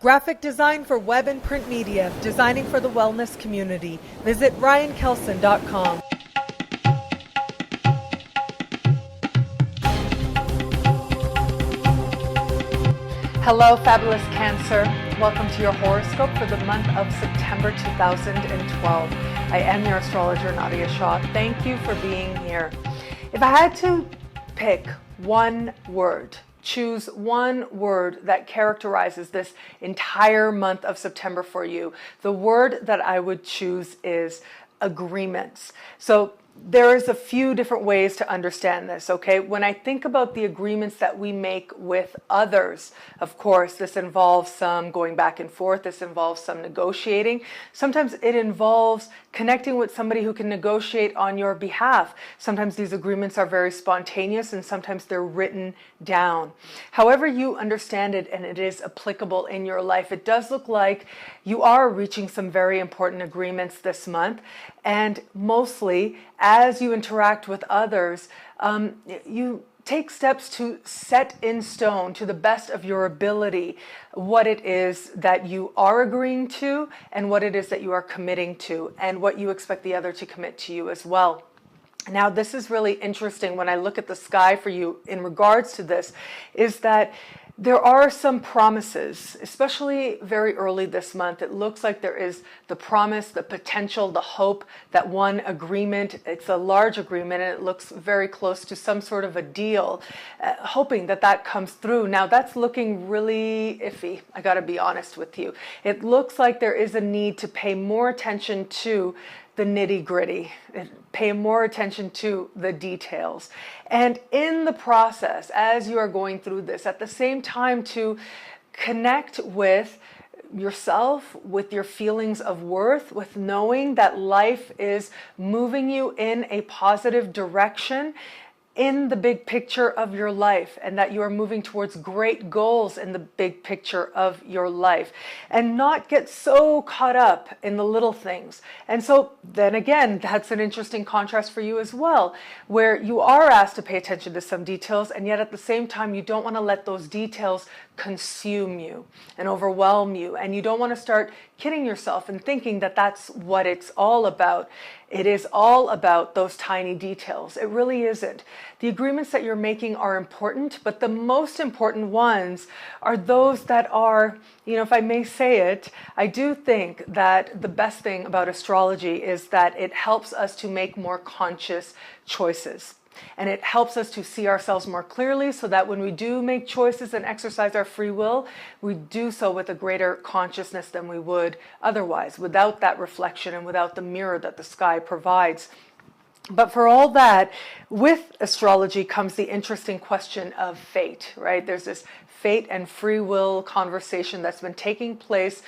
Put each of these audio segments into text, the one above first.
Graphic design for web and print media, designing for the wellness community. Visit ryankelson.com. Hello, fabulous Cancer. Welcome to your horoscope for the month of September 2012. I am your astrologer, Nadiya Shah. Thank you for being here. If I had to pick one word, choose one word that characterizes this entire month of September for you, the word that I would choose is agreements. So there is a few different ways to understand this, okay? When I think about the agreements that we make with others, of course, this involves some going back and forth. This involves some negotiating. Sometimes it involves connecting with somebody who can negotiate on your behalf. Sometimes these agreements are very spontaneous and sometimes they're written down. However you understand it and it is applicable in your life, it does look like you are reaching some very important agreements this month. And mostly, as you interact with others, you take steps to set in stone, to the best of your ability, what it is that you are agreeing to and what it is that you are committing to and what you expect the other to commit to you as well. Now, this is really interesting when I look at the sky for you in regards to this, is that there are some promises, especially very early this month. It looks like there is the promise, the potential, the hope that one agreement, it's a large agreement and it looks very close to some sort of a deal, hoping that that comes through. Now that's looking really iffy. I got to be honest with you. It looks like there is a need to pay more attention to the nitty-gritty, pay more attention to the details. And in the process, as you are going through this, at the same time to connect with yourself, with your feelings of worth, with knowing that life is moving you in a positive direction in the big picture of your life, and that you are moving towards great goals in the big picture of your life, and not get so caught up in the little things. And so then again, that's an interesting contrast for you as well, where you are asked to pay attention to some details, and yet at the same time, you don't want to let those details consume you and overwhelm you. And you don't want to start kidding yourself and thinking that that's what it's all about. It is all about those tiny details. It really isn't. The agreements that you're making are important, but the most important ones are those that are, if I may say it, I do think that the best thing about astrology is that it helps us to make more conscious choices. And it helps us to see ourselves more clearly so that when we do make choices and exercise our free will, we do so with a greater consciousness than we would otherwise, without that reflection and without the mirror that the sky provides. But for all that, with astrology comes the interesting question of fate, right? There's this fate and free will conversation that's been taking place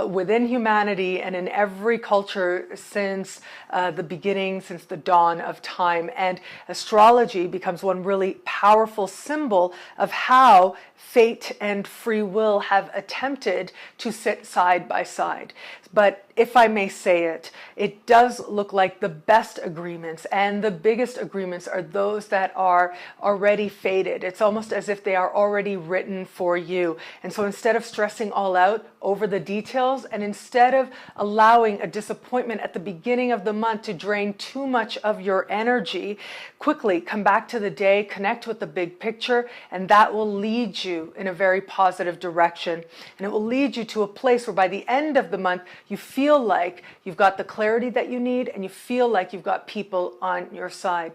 within humanity and in every culture since the beginning, since the dawn of time. And astrology becomes one really powerful symbol of how fate and free will have attempted to sit side by side. But if I may say it, it does look like the best agreements and the biggest agreements are those that are already fated. It's almost as if they are already written for you. And so instead of stressing all out over the details, and instead of allowing a disappointment at the beginning of the month to drain too much of your energy, quickly come back to the day, connect with the big picture, and that will lead you in a very positive direction. And it will lead you to a place where by the end of the month, you feel like you've got the clarity that you need and you feel like you've got people on your side.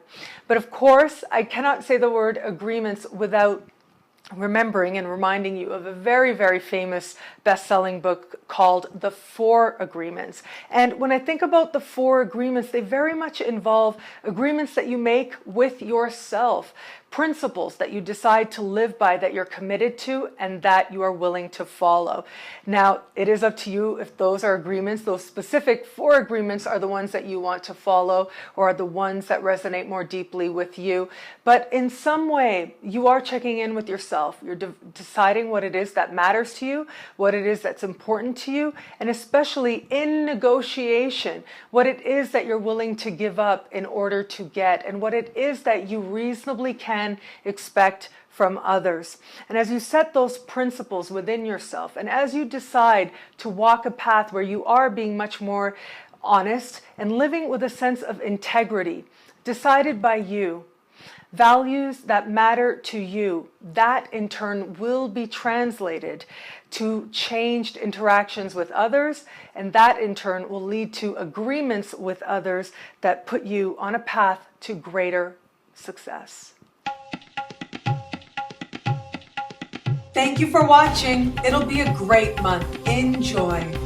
But of course, I cannot say the word agreements without remembering and reminding you of a very, very famous best-selling book called The Four Agreements. And when I think about the four agreements, they very much involve agreements that you make with yourself, principles that you decide to live by, that you're committed to and that you are willing to follow. Now, it is up to you if those are agreements, those specific four agreements are the ones that you want to follow or are the ones that resonate more deeply with you. But in some way, you are checking in with yourself. You're deciding what it is that matters to you, what it is that's important to you, and especially in negotiation, what it is that you're willing to give up in order to get, and what it is that you reasonably can can expect from others. And as you set those principles within yourself, and as you decide to walk a path where you are being much more honest and living with a sense of integrity, decided by you, values that matter to you, that in turn will be translated to changed interactions with others, and that in turn will lead to agreements with others that put you on a path to greater success. Thank you for watching. It'll be a great month. Enjoy.